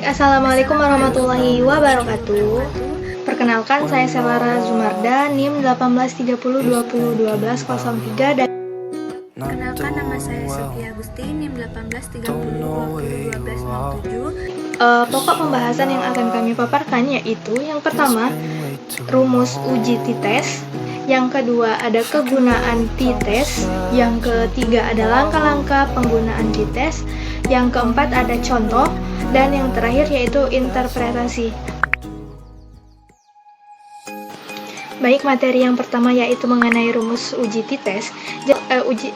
Assalamualaikum warahmatullahi wabarakatuh. Perkenalkan, saya Selara Zumarda, NIM 1830201203 dan Perkenalkan, nama saya Sofia Agustin, NIM 1830201207. Pokok pembahasan yang akan kami paparkan yaitu yang pertama, rumus uji t-test. Yang kedua ada kegunaan t-test. Yang ketiga ada langkah-langkah penggunaan t-test. Yang keempat ada contoh. Dan yang terakhir yaitu interpretasi. Baik, materi yang pertama yaitu mengenai rumus uji t-test.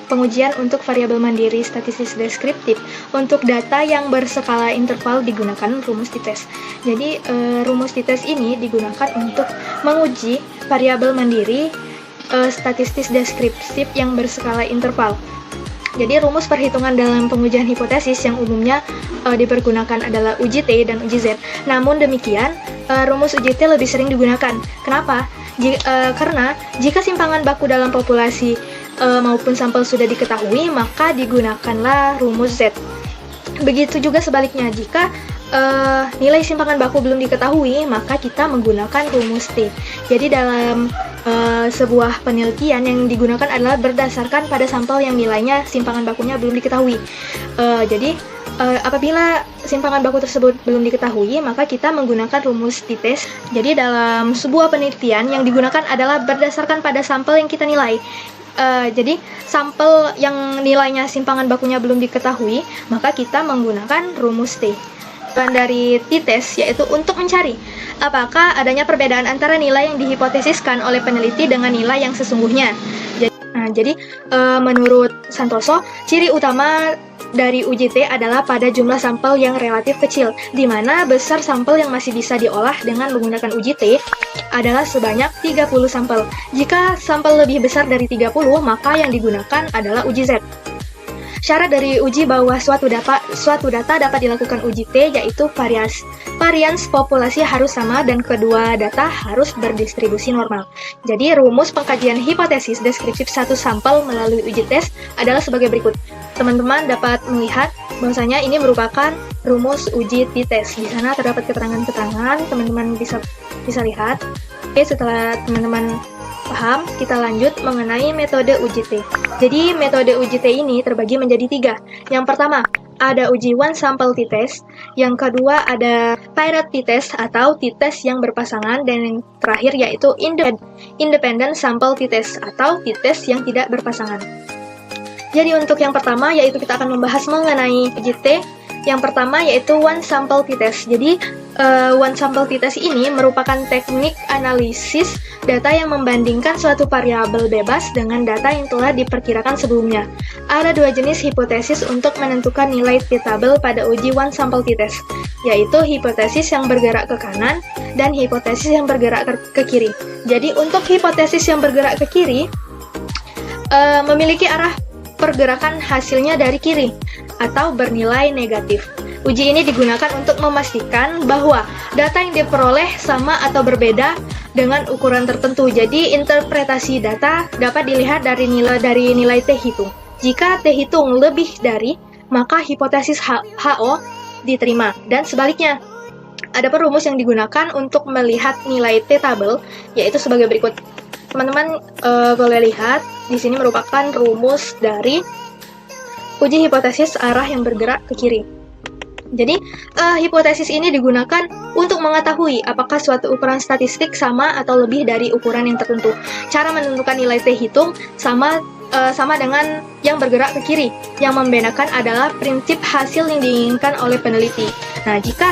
Pengujian untuk variabel mandiri statistik deskriptif. Untuk data yang berskala interval digunakan rumus t-test. Jadi rumus t-test ini digunakan untuk menguji variabel mandiri statistik deskriptif yang berskala interval. Jadi rumus perhitungan dalam pengujian hipotesis yang umumnya dipergunakan adalah uji T dan uji Z. Namun demikian, rumus uji T lebih sering digunakan. Kenapa? Karena jika simpangan baku dalam populasi maupun sampel sudah diketahui, maka digunakanlah rumus Z. Begitu juga sebaliknya, jika nilai simpangan baku belum diketahui, maka kita menggunakan rumus T. Jadi dalam sebuah penelitian yang digunakan adalah berdasarkan pada sampel yang nilainya simpangan bakunya belum diketahui. Jadi apabila simpangan baku tersebut belum diketahui, maka kita menggunakan rumus t-test. Jadi dalam sebuah penelitian yang digunakan adalah berdasarkan pada sampel yang kita nilai. Jadi sampel yang nilainya simpangan bakunya belum diketahui, maka kita menggunakan rumus T. Tujuan dari t-test yaitu untuk mencari apakah adanya perbedaan antara nilai yang dihipotesiskan oleh peneliti dengan nilai yang sesungguhnya. Jadi menurut Santoso, ciri utama dari uji T adalah pada jumlah sampel yang relatif kecil, di mana besar sampel yang masih bisa diolah dengan menggunakan uji T adalah sebanyak 30 sampel. Jika sampel lebih besar dari 30, maka yang digunakan adalah uji Z. Syarat dari uji bahwa suatu data dapat dilakukan uji T yaitu varians populasi harus sama dan kedua data harus berdistribusi normal. Jadi rumus pengkajian hipotesis deskriptif satu sampel melalui uji tes adalah sebagai berikut. Teman-teman dapat melihat bahwasanya ini merupakan rumus uji t-test. Di sana terdapat keterangan-keterangan, teman-teman bisa lihat. Oke, setelah teman-teman paham, kita lanjut mengenai metode uji T. Jadi metode uji T ini terbagi menjadi 3. Yang pertama, ada uji one sample t-test. Yang kedua ada paired t-test atau t-test yang berpasangan. Dan yang terakhir yaitu independent sample t-test atau t-test yang tidak berpasangan. Jadi untuk yang pertama yaitu kita akan membahas mengenai uji T. Yang pertama yaitu one sample t-test. Jadi one sample t-test ini merupakan teknik analisis data yang membandingkan suatu variabel bebas dengan data yang telah diperkirakan sebelumnya. Ada 2 jenis hipotesis untuk menentukan nilai t-table pada uji one sample t-test, yaitu hipotesis yang bergerak ke kanan dan hipotesis yang bergerak ke kiri. Jadi untuk hipotesis yang bergerak ke kiri memiliki arah pergerakan hasilnya dari kiri atau bernilai negatif. Uji ini digunakan untuk memastikan bahwa data yang diperoleh sama atau berbeda dengan ukuran tertentu. Jadi interpretasi data dapat dilihat dari nilai T hitung. Jika T hitung lebih dari, maka hipotesis HO diterima dan sebaliknya. Ada rumus yang digunakan untuk melihat nilai t-table yaitu sebagai berikut. Teman-teman boleh lihat di sini merupakan rumus dari uji hipotesis arah yang bergerak ke kiri. Jadi, hipotesis ini digunakan untuk mengetahui apakah suatu ukuran statistik sama atau lebih dari ukuran yang tertentu. Cara menentukan nilai T hitung sama dengan yang bergerak ke kiri. Yang membedakan adalah prinsip hasil yang diinginkan oleh peneliti. Nah, jika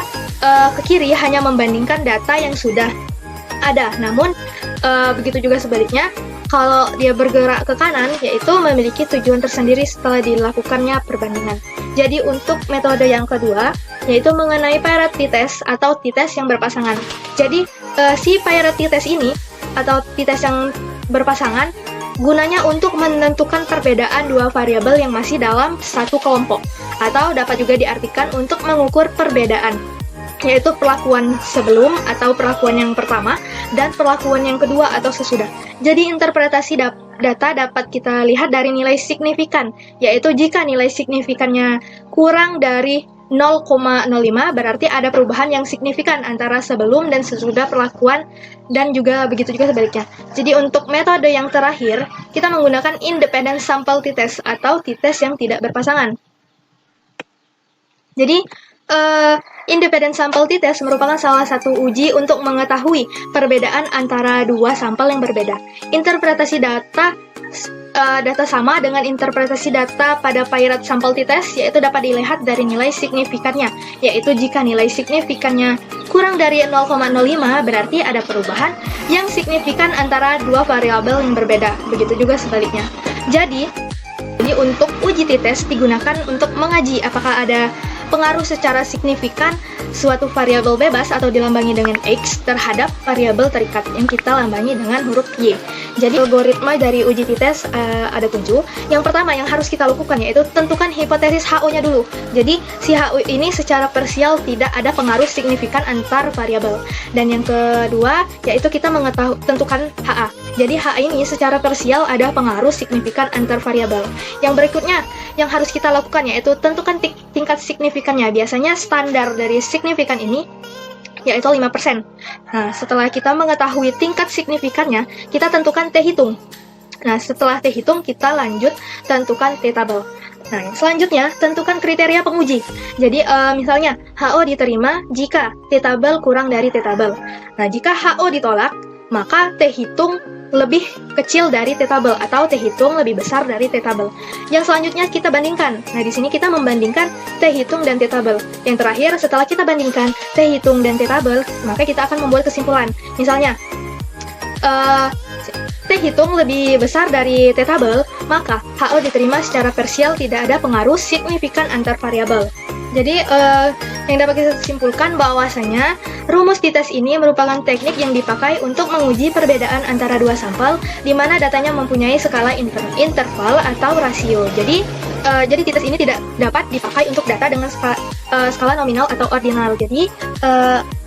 ke kiri hanya membandingkan data yang sudah ada. Namun, begitu juga sebaliknya, kalau dia bergerak ke kanan, yaitu memiliki tujuan tersendiri setelah dilakukannya perbandingan. Jadi untuk metode yang kedua, yaitu mengenai paired t-test atau t-test yang berpasangan. Jadi si paired t-test ini atau t-test yang berpasangan gunanya untuk menentukan perbedaan dua variabel yang masih dalam satu kelompok, atau dapat juga diartikan untuk mengukur perbedaan, yaitu perlakuan sebelum atau perlakuan yang pertama dan perlakuan yang kedua atau sesudah. Jadi interpretasi data dapat kita lihat dari nilai signifikan, yaitu jika nilai signifikannya kurang dari 0,05 berarti ada perubahan yang signifikan antara sebelum dan sesudah perlakuan, dan juga begitu juga sebaliknya. Jadi untuk metode yang terakhir, kita menggunakan independent sample t-test atau t-test yang tidak berpasangan. Jadi independent sample t-test merupakan salah satu uji untuk mengetahui perbedaan antara dua sampel yang berbeda. Interpretasi data sama dengan interpretasi data pada paired sample t-test, yaitu dapat dilihat dari nilai signifikannya, yaitu jika nilai signifikannya kurang dari 0,05 berarti ada perubahan yang signifikan antara dua variabel yang berbeda, begitu juga sebaliknya. Jadi untuk uji t-test digunakan untuk mengaji apakah ada pengaruh secara signifikan suatu variabel bebas atau dilambangi dengan X terhadap variabel terikat yang kita lambangi dengan huruf Y. Jadi algoritma dari uji t-test ada 7. Yang pertama yang harus kita lakukan yaitu tentukan hipotesis HO-nya dulu. Jadi si HO ini secara parsial tidak ada pengaruh signifikan antar variabel. Dan yang kedua yaitu kita tentukan HA. Jadi HA ini secara parsial ada pengaruh signifikan antar variabel. Yang berikutnya yang harus kita lakukan yaitu tentukan tingkat signifikannya. Biasanya standar dari signifikan ini yaitu 5%. Nah, setelah kita mengetahui tingkat signifikannya, kita tentukan T-hitung. Nah, setelah T-hitung, kita lanjut tentukan T-tabel. Nah, yang selanjutnya, tentukan kriteria penguji. Jadi, misalnya, HO diterima jika T-tabel kurang dari T-tabel. Nah, jika HO ditolak, maka T-hitung lebih kecil dari T-tabel atau T-hitung lebih besar dari T-tabel. Yang selanjutnya kita bandingkan. Nah, di sini kita membandingkan T-hitung dan T-tabel. Yang terakhir, setelah kita bandingkan T-hitung dan T-tabel, maka kita akan membuat kesimpulan. Misalnya, T-hitung lebih besar dari T-tabel, maka HO diterima secara parsial tidak ada pengaruh signifikan antar variabel. Jadi, yang dapat kita simpulkan bahwasanya rumus t-test ini merupakan teknik yang dipakai untuk menguji perbedaan antara dua sampel, di mana datanya mempunyai skala interval atau rasio. Jadi t-test ini tidak dapat dipakai untuk data dengan skala nominal atau ordinal. Jadi,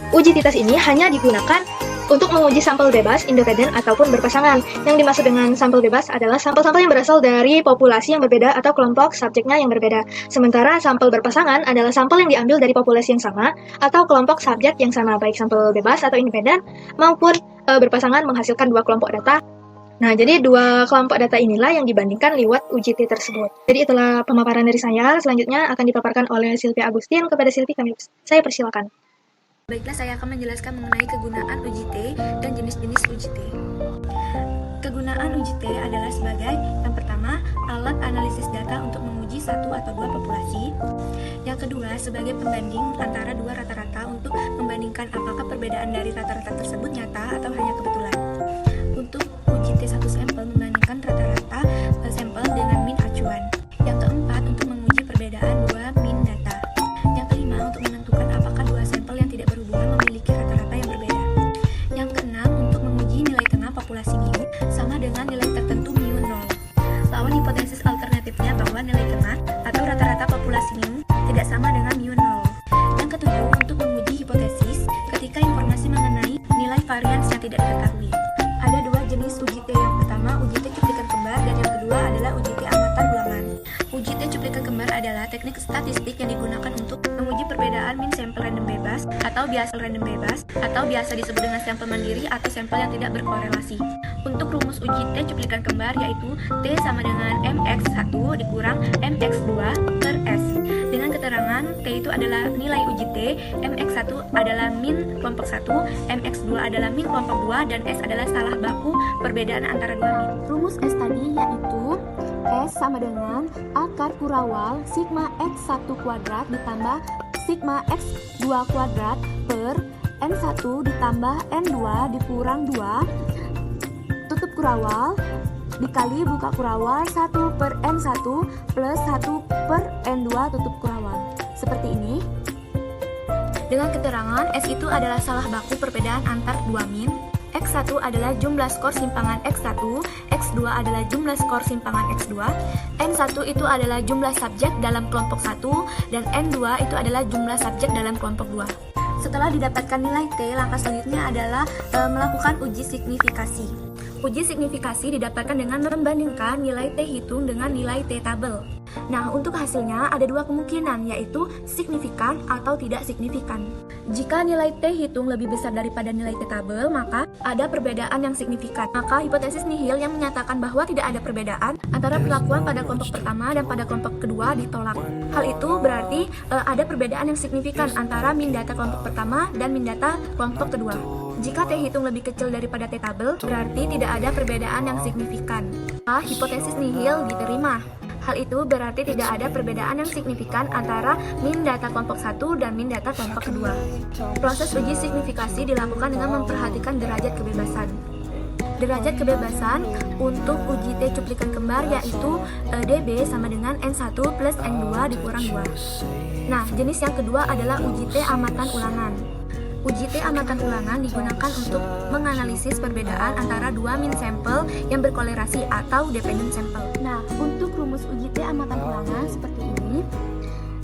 uji t-test ini hanya digunakan untuk menguji sampel bebas, independen, ataupun berpasangan. Yang dimaksud dengan sampel bebas adalah sampel-sampel yang berasal dari populasi yang berbeda atau kelompok subjeknya yang berbeda. Sementara sampel berpasangan adalah sampel yang diambil dari populasi yang sama atau kelompok subjek yang sama, baik sampel bebas atau independen maupun berpasangan menghasilkan dua kelompok data. Nah, jadi dua kelompok data inilah yang dibandingkan lewat uji T tersebut. Jadi itulah pemaparan dari saya. Selanjutnya akan dipaparkan oleh Sylvia Agustin. Kepada Sylvia, saya persilakan. Baiklah, saya akan menjelaskan mengenai kegunaan uji T dan jenis-jenis uji T. Kegunaan uji T adalah sebagai yang pertama, alat analisis data untuk menguji satu atau dua populasi. Yang kedua, sebagai pembanding antara dua rata-rata untuk membandingkan apakah perbedaan dari rata-rata tersebut nyata atau hanya kebetulan. Untuk uji T satu sampel membandingkan rata-rata sampel dengan min acuan. Yang keempat, untuk menguji perbedaan dua min data. Yang kelima, untuk menentukan apakah dua sampel yang tidak berhubungan memiliki rata-rata yang berbeda. Yang keenam, untuk menguji nilai tengah populasi mu sama dengan nilai tertentu mu 0. Lawan hipotesis alternatifnya bahwa nilai tengah atau rata-rata populasi mu tidak sama dengan mu 0. Yang ketujuh, untuk menguji hipotesis ketika informasi mengenai nilai varians yang tidak diketahui. Ada dua jenis uji T. Yang pertama, uji T cuplikan kembar, dan yang kedua adalah uji T amatan ulangan. Uji T cuplikan kembar adalah teknik statistik yang digunakan untuk menguji perbedaan min sampel random bebas atau biasa disebut dengan sampel mandiri atau sampel yang tidak berkorelasi. Untuk rumus uji T cuplikan kembar yaitu T sama dengan mx1 dikurang mx2 per S. Dengan keterangan T itu adalah nilai uji T, mx1 adalah min kelompok 1, mx2 adalah min kelompok 2, dan S adalah salah baku perbedaan antara dua min. Rumus S tadi yaitu S sama dengan akar kurawal sigma x1 kuadrat ditambah sigma x2 kuadrat per n1 ditambah n2 dikurang 2 tutup kurawal dikali buka kurawal 1 per n1 plus 1 per n2 tutup kurawal. Seperti ini. Dengan keterangan S itu adalah salah baku perbedaan antar dua min. X1 adalah jumlah skor simpangan X1, X2 adalah jumlah skor simpangan X2, N1 itu adalah jumlah subjek dalam kelompok 1, dan N2 itu adalah jumlah subjek dalam kelompok 2. Setelah didapatkan nilai T, langkah selanjutnya adalah melakukan uji signifikasi. Uji signifikasi didapatkan dengan membandingkan nilai T hitung dengan nilai T tabel. Nah, untuk hasilnya ada dua kemungkinan, yaitu signifikan atau tidak signifikan. Jika nilai T hitung lebih besar daripada nilai T tabel, maka ada perbedaan yang signifikan. Maka hipotesis nihil yang menyatakan bahwa tidak ada perbedaan antara perlakuan pada kelompok pertama dan pada kelompok kedua ditolak. Hal itu berarti ada perbedaan yang signifikan antara min data kelompok pertama dan min data kelompok kedua. Jika T hitung lebih kecil daripada T tabel, berarti tidak ada perbedaan yang signifikan. Hipotesis nihil diterima. Hal itu berarti tidak ada perbedaan yang signifikan antara min data kelompok 1 dan min data kelompok kedua. Proses uji signifikasi dilakukan dengan memperhatikan derajat kebebasan. Derajat kebebasan untuk uji T cuplikan kembar yaitu DB sama dengan N1 plus N2 dikurang 2. Nah, jenis yang kedua adalah uji T amatan ulangan. Uji T amatan ulangan digunakan untuk menganalisis perbedaan antara dua min sampel yang berkolerasi atau dependent sampel. Nah, untuk rumus uji T amatan ulangan seperti ini.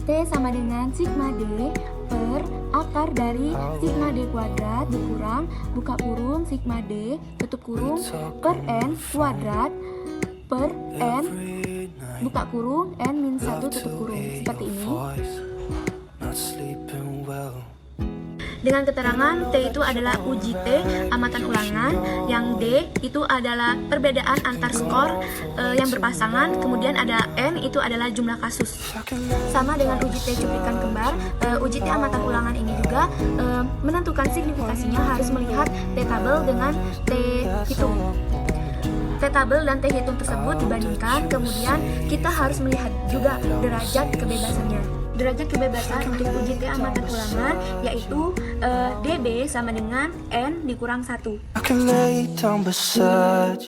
T sama dengan sigma D per akar dari sigma D kuadrat dikurang buka kurung sigma D tutup kurung per N kuadrat per N buka kurung N min 1 tutup kurung. Seperti ini. Dengan keterangan T itu adalah uji T amatan ulangan, yang D itu adalah perbedaan antar skor yang berpasangan, kemudian ada N itu adalah jumlah kasus. Sama dengan uji T cuplikan kembar, uji T amatan ulangan ini juga menentukan signifikasinya harus melihat T tabel dengan T hitung. T tabel dan T hitung tersebut dibandingkan, kemudian kita harus melihat juga derajat kebebasannya. Derajat kebebasan untuk uji T amatan ulangan yaitu DB sama dengan N dikurang 1.